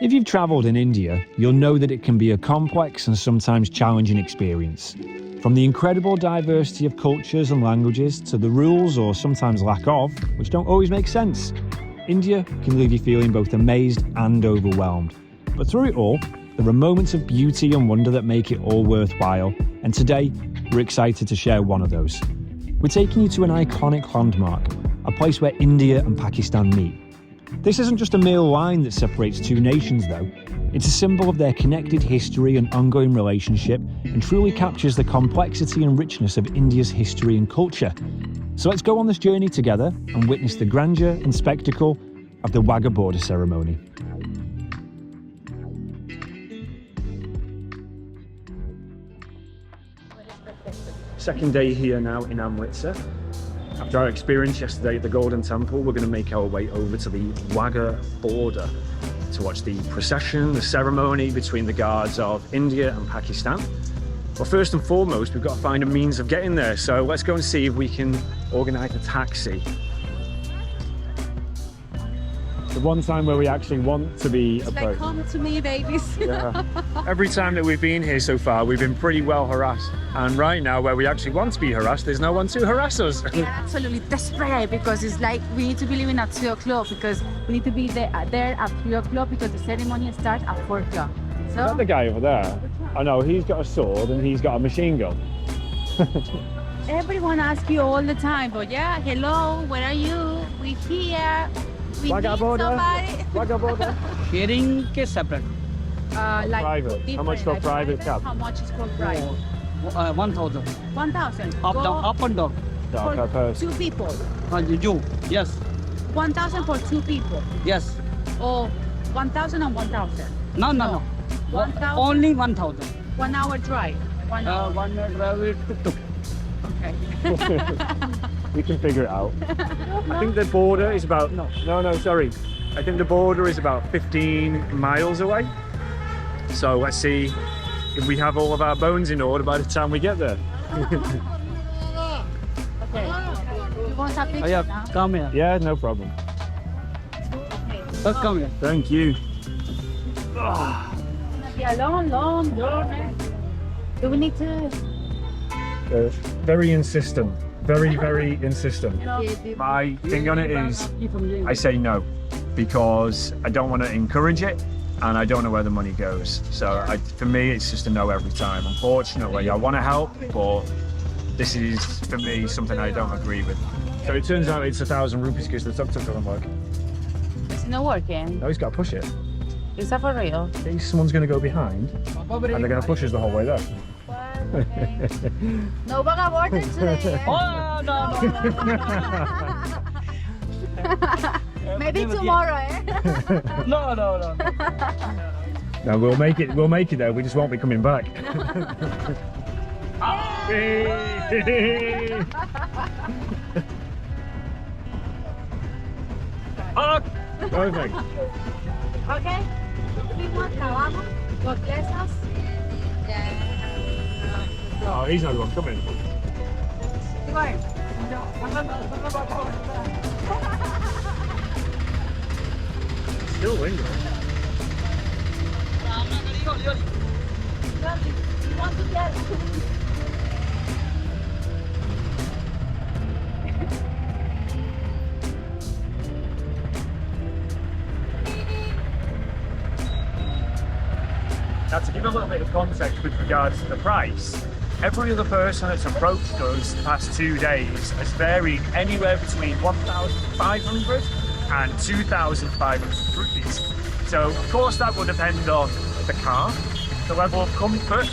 If you've travelled in India, you'll know that it can be a complex and sometimes challenging experience. From the incredible diversity of cultures and languages to the rules, or sometimes lack of, which don't always make sense, India can leave you feeling both amazed and overwhelmed. But through it all, there are moments of beauty and wonder that make it all worthwhile, and today we're excited to share one of those. We're taking you to an iconic landmark, a place where India and Pakistan meet. This isn't just a mere line that separates two nations though, it's a symbol of their connected history and ongoing relationship, and truly captures the complexity and richness of India's history and culture. So let's go on this journey together and witness the grandeur and spectacle of the Wagah Border Ceremony. Second day here now in Amritsar. After our experience yesterday at the Golden Temple, we're going to make our way over to the Wagah Border to watch the procession, the ceremony between the guards of India and Pakistan. Well, first and foremost, we've got to find a means of getting there, so let's go and see if we can organise a taxi. The one time where we actually want to be approached. Like, come to me, babies. Yeah. Every time that we've been here so far, we've been pretty well harassed. And right now, where we actually want to be harassed, there's no one to harass us. We are absolutely desperate because it's like we need to be leaving at 2 o'clock because we need to be there at 3 o'clock because the ceremony starts at 4 o'clock. So, Is that the guy over there? I know, he's got a sword and he's got a machine gun. everyone asks you all the time, but yeah, hello, where are you? We're here. We Wagah need Border. somebody. Wagah Border. Sharing ke separate? Like Private. How much for different, private cab? How much is for private? 1,000. 1,000. Up, Go down, up and down. Dark per person. 2 people. You? Yes. 1,000 for 2 people. Yes. Or 1,000 and 1,000. No. 1,000. Only 1,000. 1 hour drive. 1 hour. 1 hour drive with tuk-tuk. Okay. We can figure it out. I think the border is about, no, sorry. I think the border is about 15 miles away. So let's see if we have all of our bones in order by the time we get there. Okay. You want a picture Yeah, now? come here. Yeah, no problem. Come here. Thank you. It's be a long journey. Do we need to? Very insistent. Very insistent. My thing on it is, I say no, because I don't want to encourage it and I don't know where the money goes. So for me, it's just a no every time. Unfortunately, I want to help, but this is, for me, something I don't agree with. So it turns out it's 1,000 rupees because the tuk-tuk doesn't work. It's not working. No, he's got to push it. Is that for real? In case someone's going to go behind and they're going to push us the whole way there. No Wagah Border today. Oh, no. Maybe tomorrow, eh? No. No, we'll make it there, we just won't be coming back. Perfect. Okay. We want trabajo. God bless us. Yeah. Oh, he's not the one coming. Keep going. Still windy. You want to get Now, to give a little bit of context with regards to the price, every other person that's approached us the past 2 days has varied anywhere between 1,500 and 2,500 rupees. So, of course, that will depend on the car, the level of comfort,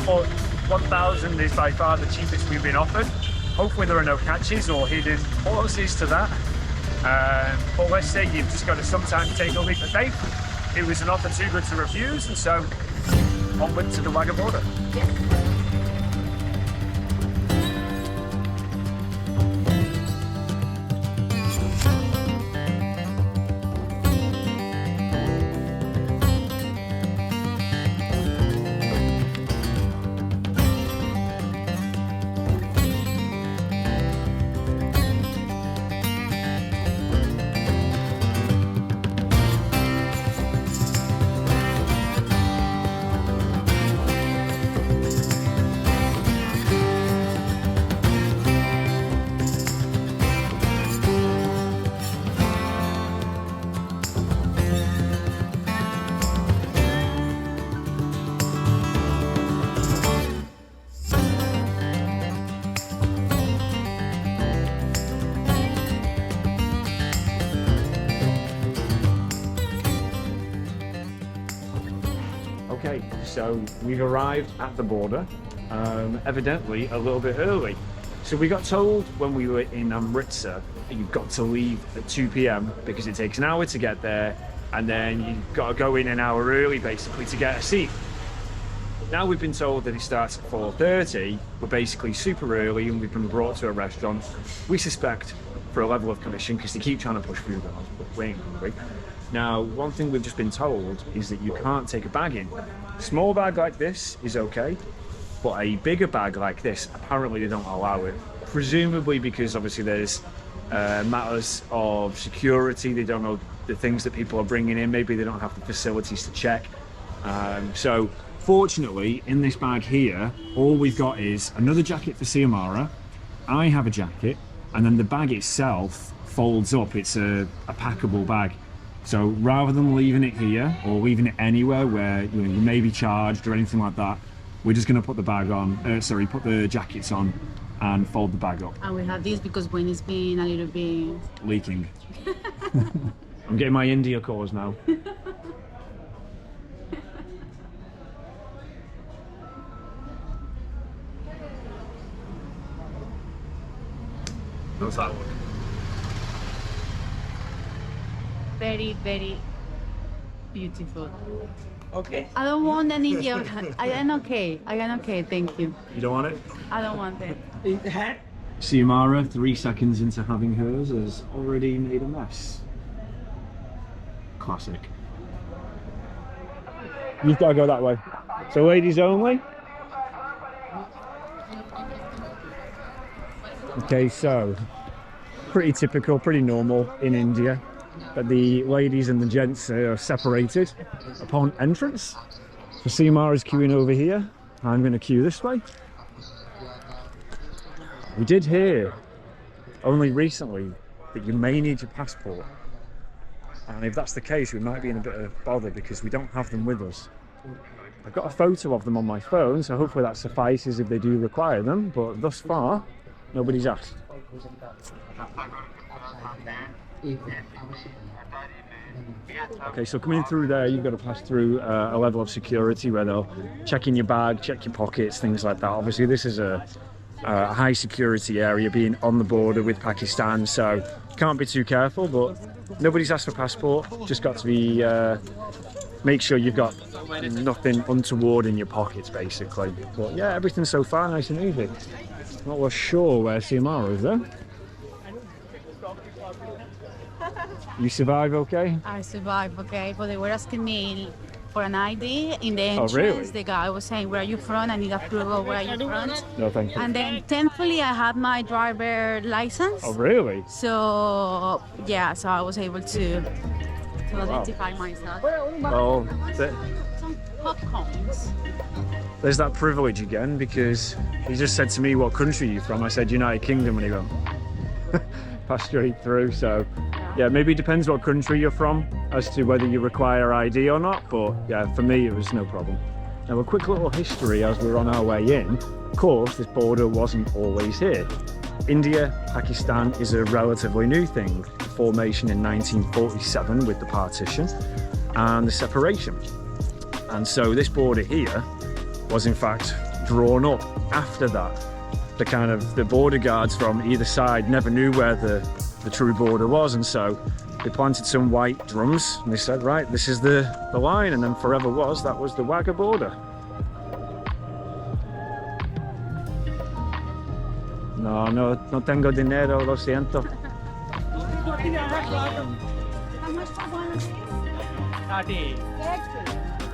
but 1,000 is by far the cheapest we've been offered. Hopefully there are no catches or hidden clauses to that. But let's say you've just got to sometimes take a leap of faith. It was an offer too good to refuse, and so onward to the Wagah Border. Okay, so we've arrived at the border, evidently a little bit early. So we got told when we were in Amritsar that you've got to leave at 2 p.m. because it takes an hour to get there, and then you've got to go in an hour early basically to get a seat. Now we've been told that it starts at 4:30. We're basically super early and we've been brought to a restaurant. We suspect for a level of commission because they keep trying to push food on us, but we ain't hungry. Now, one thing we've just been told is that you can't take a bag in. A small bag like this is okay, but a bigger bag like this, apparently they don't allow it. Presumably because obviously there's matters of security. They don't know the things that people are bringing in. Maybe they don't have the facilities to check. So fortunately, in this bag here, all we've got is another jacket for Xiomara. I have a jacket, and then the bag itself folds up. It's a packable bag. So rather than leaving it here or leaving it anywhere where you may be charged or anything like that, we're just going to put the bag on, put the jackets on and fold the bag up. And we have this because when it's been a little bit Leaking. I'm getting my India calls now. How's that look? very, very beautiful. Okay. I don't want any. I am okay. I am okay. Thank you. You don't want it? I don't want it. Hat. Xiomara, 3 seconds into having hers, has already made a mess. Classic. You've got to go that way. So ladies only? Okay, so pretty typical, pretty normal in India, but the ladies and the gents are separated upon entrance. So Xiomara's queuing over here. I'm going to queue this way. We did hear only recently that you may need your passport, and if that's the case we might be in a bit of bother because we don't have them with us. I've got a photo of them on my phone, so hopefully that suffices if they do require them, but thus far nobody's asked. Okay, so coming through there, you've got to pass through a level of security where they'll check in your bag, check your pockets, things like that. Obviously this is a high security area being on the border with Pakistan, so can't be too careful, but nobody's asked for passport, just got to be make sure you've got nothing untoward in your pockets basically. But yeah, everything so far nice and easy. Not sure where Xiomara is though. You survive okay? I survived, okay, but they were asking me for an ID in the entrance. Oh, really? The guy was saying, "Where are you from? I need approval. Where are you from?" No, thank you. And then thankfully I had my driver license. Oh, really? So yeah, so I was able to identify myself. Oh, Some popcorns. there's that privilege again, because he just said to me, "What country are you from?" I said, "United Kingdom," and he went, passed straight through. So yeah, maybe it depends what country you're from as to whether you require ID or not, but yeah, for me it was no problem. Now a quick little history as we're on our way in. Of course, this border wasn't always here. India, Pakistan is a relatively new thing. The formation in 1947 with the partition and the separation. And so this border here was in fact drawn up after that. The border guards from either side never knew where the true border was, and so they planted some white drums and they said, right, this is the line, and then forever that was the Wagah border. No tengo dinero, lo siento. How much for one? 30.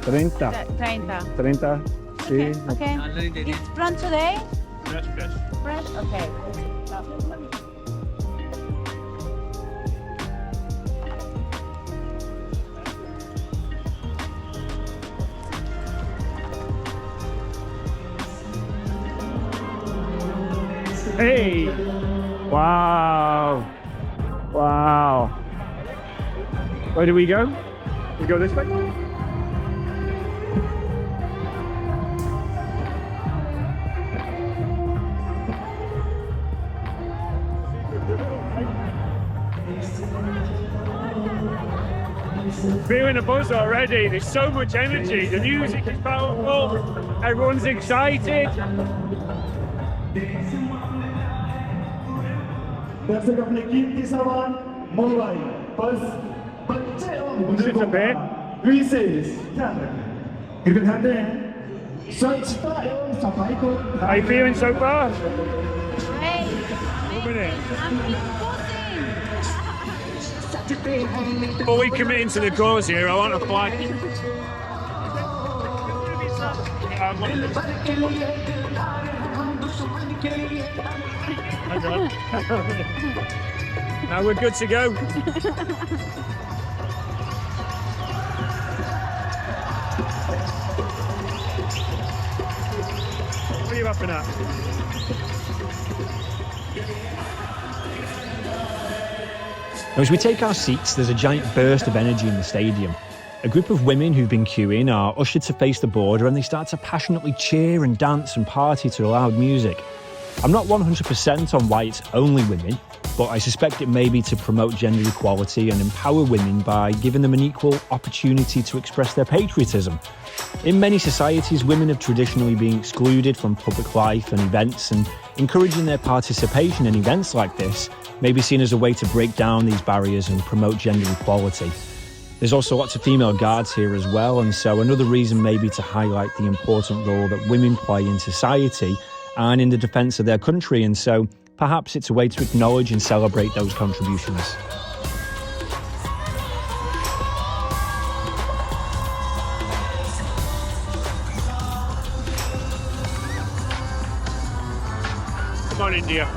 30. 30. 30. Sí. Okay. It's from today? Fresh. Fresh? Okay. Hey! Wow! Wow! Where do we go? We go this way? Feeling a buzz already. There's so much energy. The music is powerful. Everyone's excited. दर्शक अपने कीमती सामान mobile purse बच्चे एवं बुजुर्गों का विशेष ध्यान रखें कृपया ध्यान दें स्वच्छता एवं सफाई को How you feeling so far? Hey, Loving it. I'm imposing. Before we committing to the cause here, I want a flag. Now we're good to go. What are you laughing at? Now, as we take our seats, there's a giant burst of energy in the stadium. A group of women who've been queuing are ushered to face the border and they start to passionately cheer and dance and party to loud music. I'm not 100% on why it's only women, but I suspect it may be to promote gender equality and empower women by giving them an equal opportunity to express their patriotism. In many societies, women have traditionally been excluded from public life and events, and encouraging their participation in events like this may be seen as a way to break down these barriers and promote gender equality. There's also lots of female guards here as well, and so another reason maybe to highlight the important role that women play in society and in the defence of their country, and so perhaps it's a way to acknowledge and celebrate those contributions. Come on, India.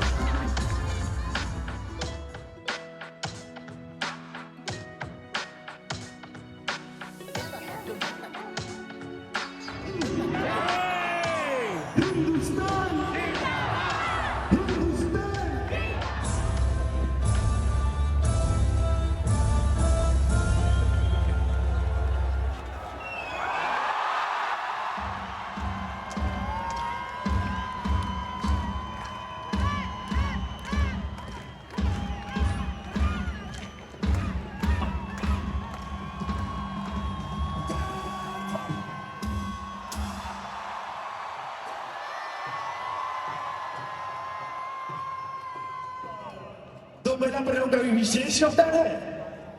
तो महिला प्रयोग का विशेष योगदान है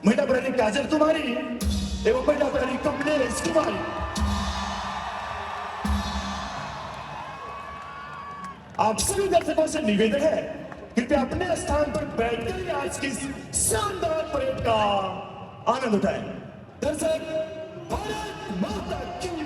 महिला प्रहरी काजल कुमारी एवं महिला प्रहरी कमलेश कुमारी आप सभी दर्शकों से निवेदन है कृपया अपने स्थान पर बैठकर आज की शानदार परेड का आनंद उठाएं दर्शक भारत माता की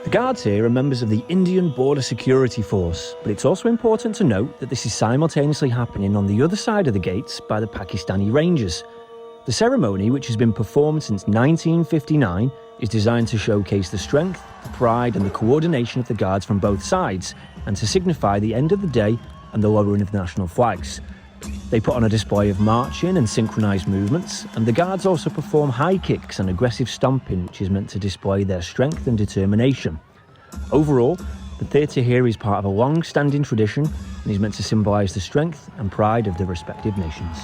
The guards here are members of the Indian Border Security Force, but it's also important to note that this is simultaneously happening on the other side of the gates by the Pakistani Rangers. The ceremony, which has been performed since 1959, is designed to showcase the strength, the pride and the coordination of the guards from both sides, and to signify the end of the day and the lowering of national flags. They put on a display of marching and synchronised movements, and the guards also perform high kicks and aggressive stomping, which is meant to display their strength and determination. Overall, the theatre here is part of a long-standing tradition and is meant to symbolise the strength and pride of the respective nations.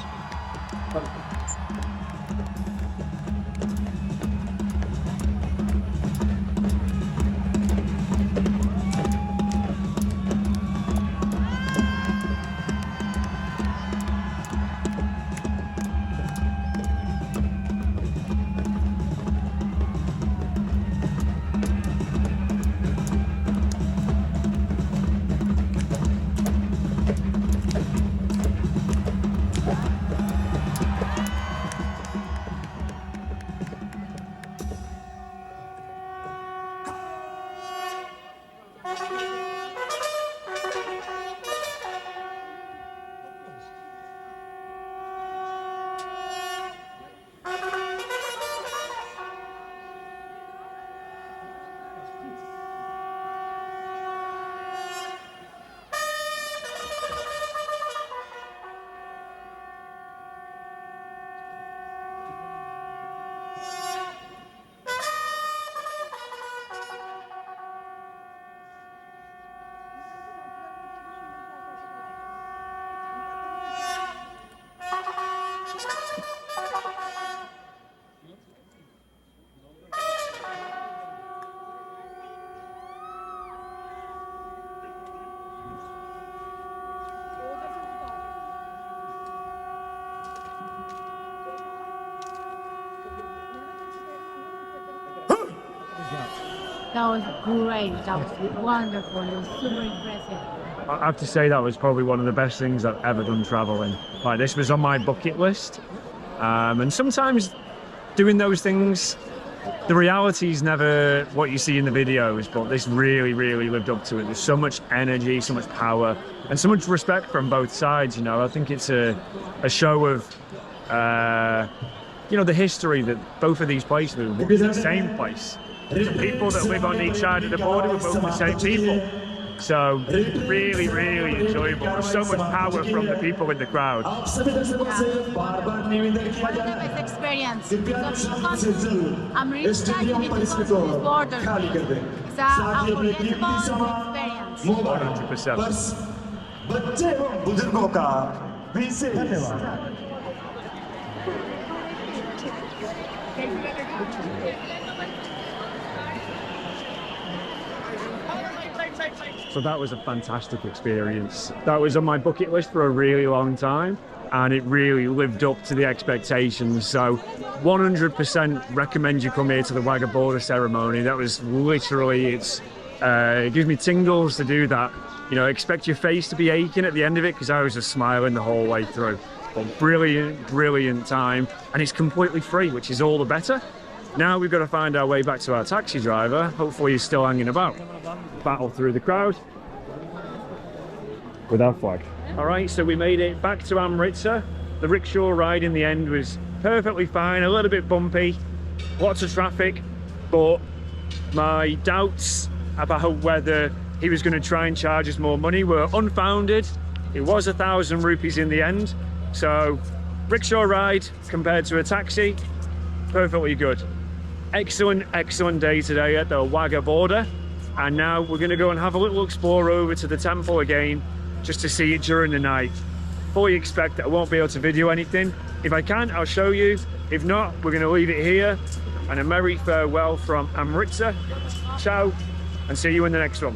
That was great. That was wonderful. It was super impressive. I have to say that was probably one of the best things I've ever done traveling. Like, this was on my bucket list. And sometimes doing those things, the reality is never what you see in the videos, but this really, really lived up to it. There's so much energy, so much power, and so much respect from both sides, you know. I think it's a show of, you know, the history that both of these places were the same place. The people that live on each side of the border were both the same people. So really, really enjoyable. There's so much power from the people in the crowd. One of the best experience. So because I'm really excited to go to this border. It's an unforgettable experience. 100%. बच्चे एवं बुजुर्गों का विशेष So that was a fantastic experience. That was on my bucket list for a really long time, and it really lived up to the expectations. So 100% recommend you come here to the Wagah Border Ceremony. That was literally, it gives me tingles to do that. You know, expect your face to be aching at the end of it, because I was just smiling the whole way through. But brilliant, brilliant time, and it's completely free, which is all the better. Now we've got to find our way back to our taxi driver. Hopefully he's still hanging about. Battle through the crowd with our flag. All right, so we made it back to Amritsar. The rickshaw ride in the end was perfectly fine, a little bit bumpy, lots of traffic, but my doubts about whether he was going to try and charge us more money were unfounded. It was 1,000 rupees in the end. So rickshaw ride compared to a taxi, perfectly good. Excellent, excellent day today at the Wagah Border. And now we're going to go and have a little explore over to the temple again, just to see it during the night. Fully expect that I won't be able to video anything. If I can, I'll show you. If not, we're going to leave it here. And a merry farewell from Amritsar. Ciao, and see you in the next one.